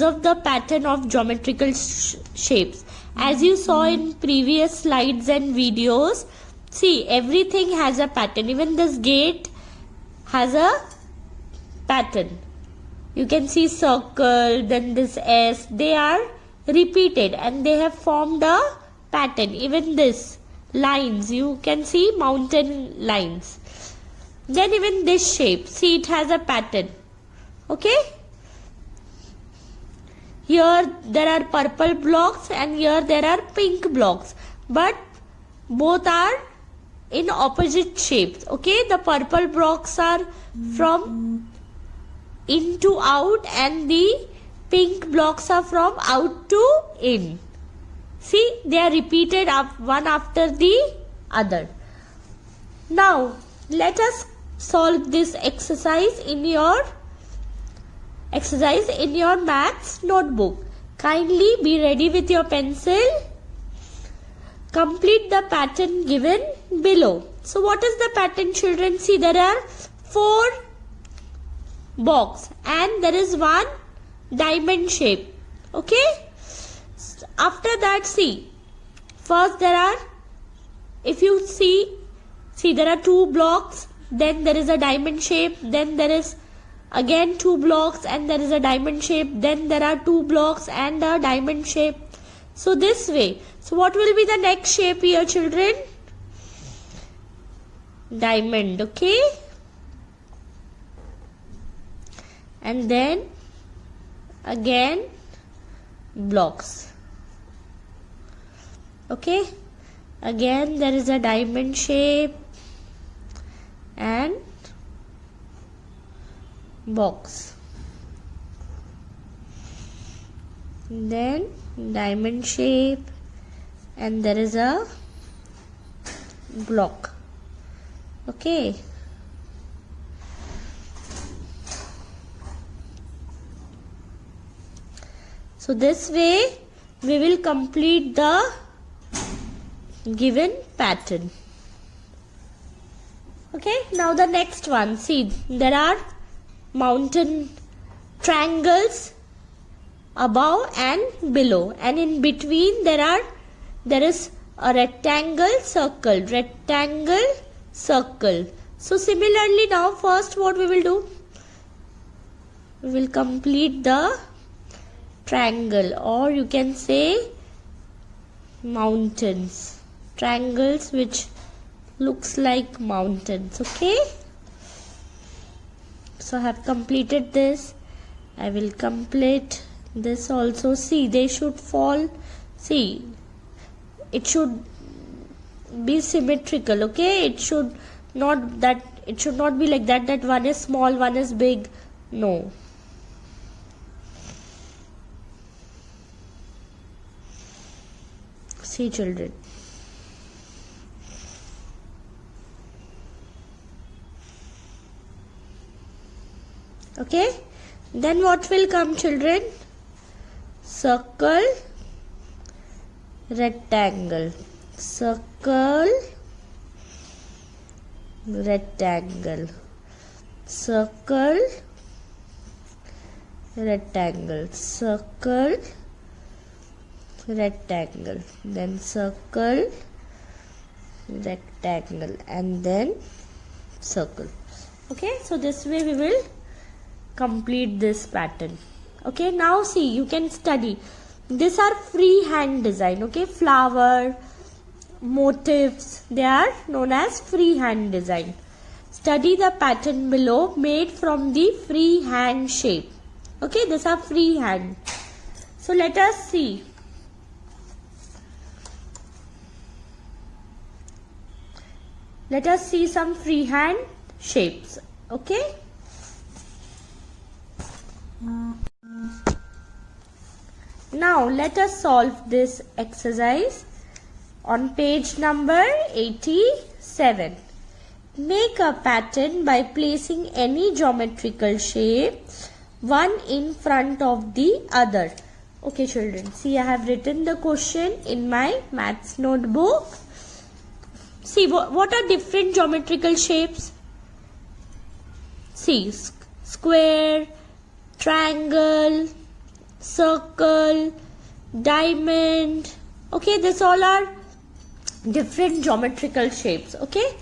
observe the pattern of geometrical shapes. As you saw in previous slides and videos, see, everything has a pattern. Even this gate has a pattern. You can see circle, then this S, they are repeated and they have formed a pattern. Even this lines, you can see mountain lines. Then even this shape, see, it has a pattern. Okay? Here there are purple blocks and here there are pink blocks, but both are in opposite shapes. Okay, the purple blocks are from in to out and the pink blocks are from out to in. See, they are repeated one after the other. Now let us solve this exercise in your maths notebook. Kindly be ready with your pencil. Complete the pattern given below. So what is the pattern, children? See, there are 4 boxes and there is one diamond shape. Okay? After that, see, first there are, if you see there are 2 blocks, then there is a diamond shape, then there is again 2 blocks and there is a diamond shape, then there are 2 blocks and a diamond shape. So this way. So what will be the next shape here, children? Diamond. Okay? And then again blocks. Okay? Again there is a diamond shape and box. Then diamond shape and there is a block. Okay. So this way we will complete the given pattern. Okay, now the next one. See, there are mountain triangles above and below, and in between there is a rectangle, circle. So similarly, now first what we will do, we will complete the triangle, or you can say mountains, triangles which looks like mountains. Okay, so I have completed this. I will complete this also. See, they should fall. See, it should be symmetrical. Okay, it should not be like that one is small, one is big. No. See, children. Okay, then what will come, children? Circle, rectangle, circle, rectangle, circle, rectangle, circle, rectangle, then circle, rectangle, and then circle. Okay, so this way we will complete this pattern. Okay, now see, you can study. These are freehand design. Okay, flower, motifs, they are known as freehand design. Study the pattern below made from the freehand shape. Okay, these are freehand. So let us see. Let us see some freehand shapes. Okay. Now let us solve this exercise on page number 87. Make a pattern by placing any geometrical shape one in front of the other. Okay, children, see, I have written the question in my maths notebook. See, what are different geometrical shapes? See, square, triangle, circle, diamond. Okay, this all are different geometrical shapes. Okay,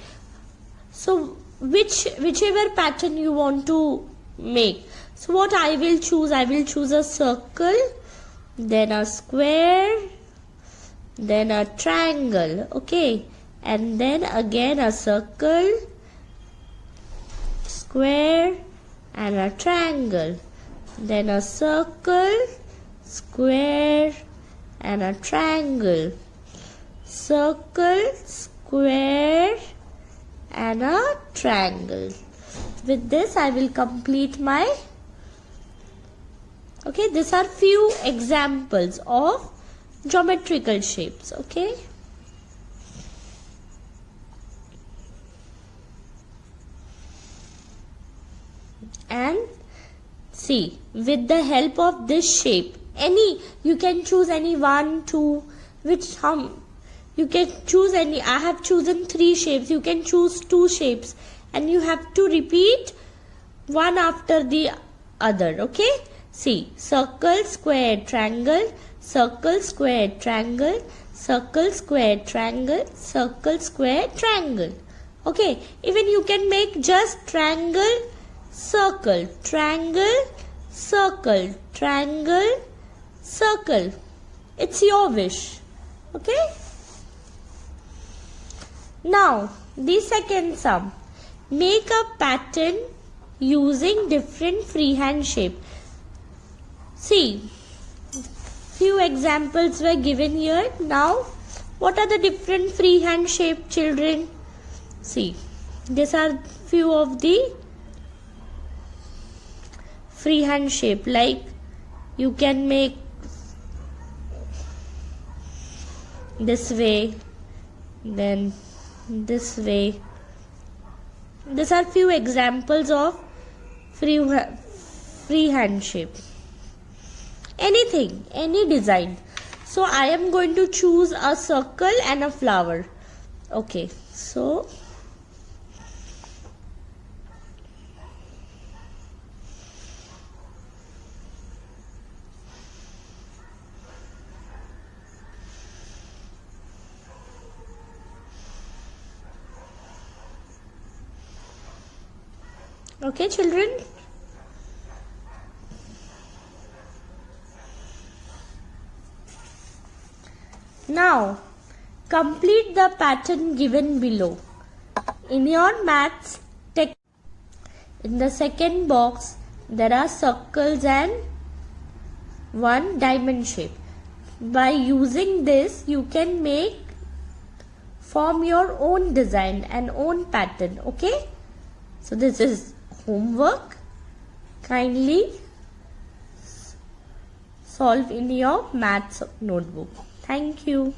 so whichever pattern you want to make. So what I will choose a circle, then a square, then a triangle. Okay, and then again a circle, square, and a triangle, then a circle, square, and a triangle, circle, square, and a triangle. With this I will complete my, okay, these are few examples of geometrical shapes. Okay, and see, with the help of this shape, you can choose any 1, 2, you can choose any. I have chosen 3 shapes. You can choose 2 shapes, and you have to repeat one after the other. Okay, see, circle, square, triangle, circle, square, triangle, circle, square, triangle, circle, square, triangle. Okay, even you can make just triangle, circle, triangle, circle, triangle, circle. It's your wish. Okay, now the second sum. Make a pattern using different freehand shape. See, few examples were given here. Now what are the different freehand shape, children? See, these are few of the freehand shape. Like you can make this way, then this way. These are few examples of freehand shape. Anything, any design. So I am going to choose a circle and a flower. Okay, so okay, children. Now, complete the pattern given below. In your maths text, in the second box, there are circles and one diamond shape. By using this, you can form your own design and own pattern. Okay? So this is homework. Kindly solve in your maths notebook. Thank you.